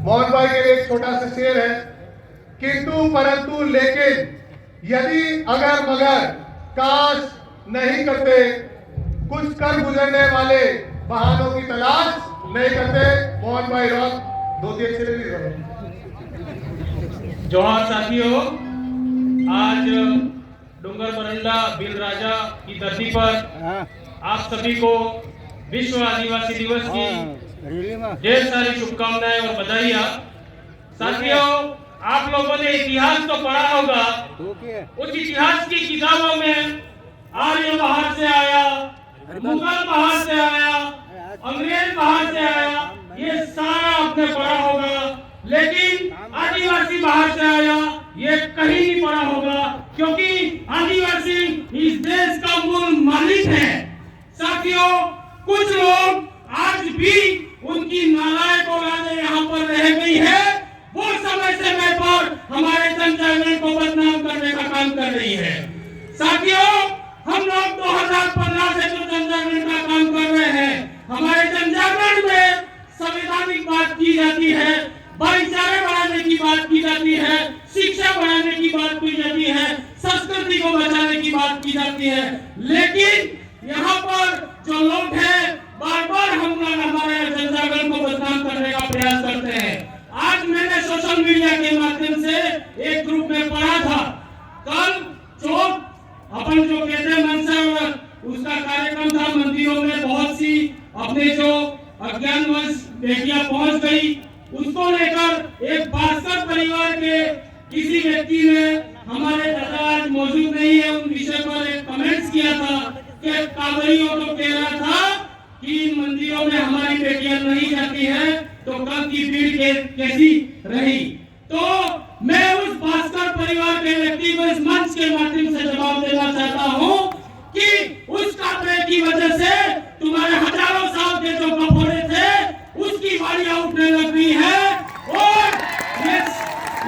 मोहन भाई के लिए एक छोटा सा शेर है, किंतु परंतु लेकिन यदि अगर मगर काश नहीं करते, कुछ कर गुजरने वाले बहानों की तलाश नहीं करते। मोहन भाई रॉक 2-3 अक्षर भी रहो। जोहार साथियों, आज डूंगर बरंडा बिल राजा की धरती पर आप सभी को विश्व आदिवासी दिवस की ढेर सारी शुभकामनाएं और बधाइयां। साथियों, आप लोगों ने इतिहास तो पढ़ा होगा, उस इतिहास की किताबों में आर्य बाहर से आया, मुगल बाहर से आया, अंग्रेज बाहर से आया, ये सारा आपने पढ़ा होगा। लेकिन आदिवासी बाहर से आया ये कहीं नहीं पढ़ा होगा, क्योंकि आदिवासी इस देश का मूल मालिक है। साथियों, कुछ लोग आज भी उनकी नालायक औलादें यहाँ पर रह गई है, वो समय समय पर हमारे जनजागरण को बदनाम करने का काम कर रही है। साथियों, हम लोग 2015 से जो जनजागरण का काम कर रहे हैं, हमारे जनजागरण में संवैधानिक बात की जाती है, भाईचारे बढ़ाने की बात की जाती है, शिक्षा बढ़ाने की बात की जाती है, संस्कृति को बचाने की बात की जाती है। लेकिन यहाँ पर जो लोग हैं बार बार हम लोग हमारे जनजागरण को बदनाम करने का प्रयास करते हैं। आज मैंने सोशल मीडिया के माध्यम से एक ग्रुप में पढ़ा था, कल चौक अपन जो कहते हैं मनसा, उसका कार्यक्रम था। मंदिरों में बहुत सी अपने जो अज्ञानवश बेटियां पहुंच गई, उसको लेकर एक भास्कर परिवार के किसी व्यक्ति ने, हमारे दादा आज मौजूद नहीं है, उन विषय पर एक कमेंट्स किया था कि कांवड़ियों को कह रहा था कि मंदिरों में हमारी बेटियां नहीं जाती हैं, तो कल की भीड़ कैसी रही। तो मैं उस भास्कर परिवार के व्यक्ति को इस मंच के माध्यम से जवाब देना चाहता हूं कि उस कांवड़े की वजह से तुम्हारे हजारों साल के जो कपड़े थे उसकी वाड़ियां उठने लग गई है, और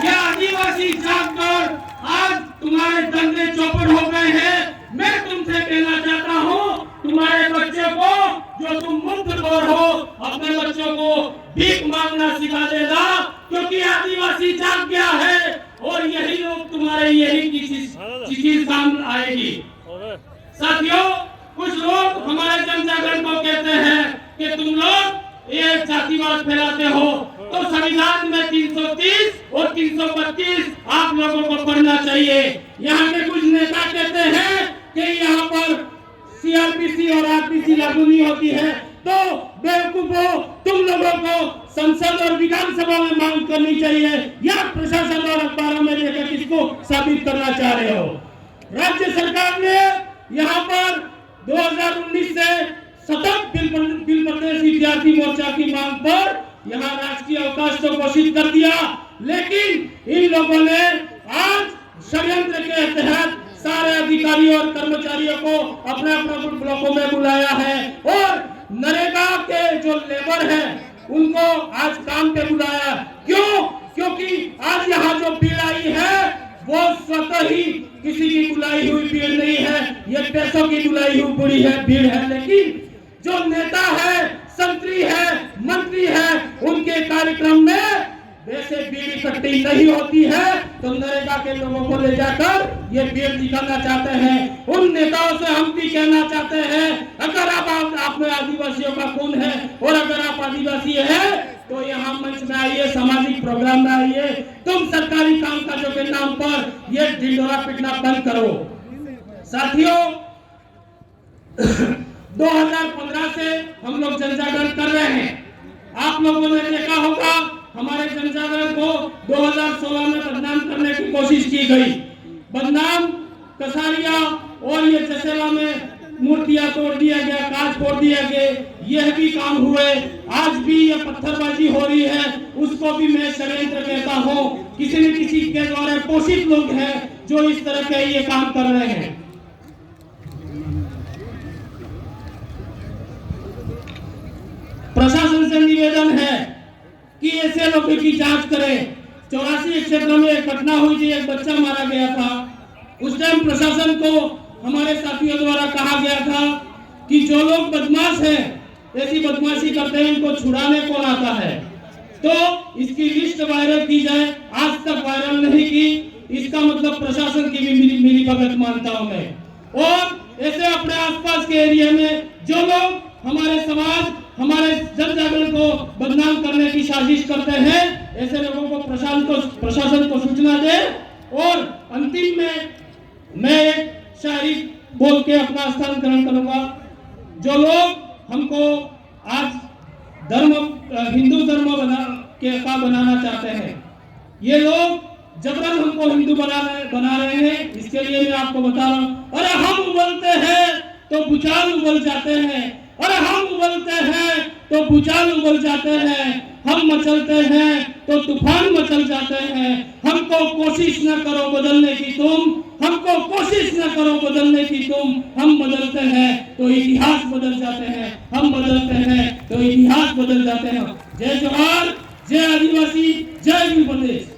ये आदिवासी जागकर आज तुम्हारे धंधे चौपट हो गए हैं। मैं तुमसे कहना चाहता हूं, तुम्हारे बच्चों को, जो तुम मुफ्त खोर हो, अपने बच्चों को भीख मांगना सिखा देना, क्योंकि आदिवासी जाग गया है और यही लोग तुम्हारे यही चीज काम आएगी। साथियों, कुछ लोग हमारे जनजागरण को कहते हैं कि तुम लोग ये जातिवाद फैलाते हो, तो संविधान में 330 और 332 आप लोगों को पढ़ना चाहिए। यहाँ के कुछ नेता कहते हैं कि यहाँ पर सीआरपीसी और आरपीसी लागू नहीं होती है, तो बेवकूफों, तुम लोगों को संसद और विधानसभा में मांग करनी चाहिए, या प्रशासन और अखबारों में लेकर किसको साबित करना चाह रहे हो। राज्य सरकार ने यहाँ पर 2019 से सतत बिल प्रदेश विद्यार्थी मोर्चा की मांग पर यहाँ राजकीय अवकाश तो घोषित कर दिया, लेकिन इन लोगों ने आज षड्यंत्र के तहत सारे अधिकारियों और कर्मचारियों को अपने अपने ब्लॉकों में बुलाया है, और नरेगा के जो लेबर है उनको आज काम पे बुलाया। क्यों? क्योंकि आज यहाँ जो भीड़ आई है वो स्वतः ही किसी की बुलाई हुई भीड़ नहीं है, ये पैसों की बुलाई हुई बुरी है भीड़ है। लेकिन जो नेता है, संतरी है, मंत्री है, उनके कार्यक्रम में वैसे भीड़ इकट्ठी नहीं होती है, तो नरेगा के लोगों को ले जाकर ये भीड़ दिखाना चाहते हैं। उन नेताओं से हम भी कहना चाहते हैं, अगर आप में आदिवासियों का खून है और अगर आप आदिवासी है तो यहाँ मंच में आइए, सामाजिक प्रोग्राम में आइए। तुम सरकारी काम काजों के नाम पर ये ढिंढोरा पीटना बंद करो। साथियों, 2015 से हम लोग जनजागरण कर रहे हैं। आप लोगों ने देखा होगा हमारे जनजागरण को 2016 में बदनाम करने की कोशिश की गई। बदनाम, कसारिया और ये जसेला में मूर्तियां तोड़ दिया गया, कांच फोड़ दिया गया, यह भी काम हुए। आज भी ये पत्थरबाजी हो रही है, उसको भी मैं षड्यंत्र कहता हूँ। किसी न किसी के द्वारा पोषित लोग हैं जो इस तरह के ये काम कर रहे हैं। प्रशासन से निवेदन है कि ऐसे लोगों की जांच करें। 84 क्षेत्र में एक घटना हुई थी, एक बच्चा मारा गया था। उस टाइम प्रशासन को हमारे साथियों द्वारा कहा गया था कि जो लोग बदमाश हैं, ऐसी बदमाशी करते हैं, इनको छुड़ाने कौन आता है। तो इसकी लिस्ट वायरल की जाए, आज तक वायरल नहीं की। इसका मतलब प्रशासन की भी मिली भगत मानता हूं मैं। और ऐसे अपने आसपास के एरिया में जो लोग हमारे समाज, हमारे जन जागरण को बदनाम करने की साजिश करते हैं, ऐसे लोगों को प्रशासन को सूचना दे। और अंतिम में मैं एक शायरी बोल के अपना स्थान ग्रहण करूंगा। जो लोग हमको आज हिंदू धर्म बनाना चाहते हैं, ये लोग जबरन हमको हिंदू बना रहे हैं। इसके लिए मैं आपको बता रहा हूं, अरे हम उबलते हैं तो भूचाल उबल जाते हैं, अरे हम उबलते हैं तो भूचाल उबल जाते हैं, हम मचलते हैं तो तूफान मचल जाते हैं। हमको कोशिश न करो बदलने की तुम, हमको कोशिश न करो बदलने की तुम। हम बदलते हैं तो इतिहास बदल जाते हैं, हम बदलते हैं तो इतिहास बदल जाते हैं। जय जोहार, जय आदिवासी, जय भील प्रदेश।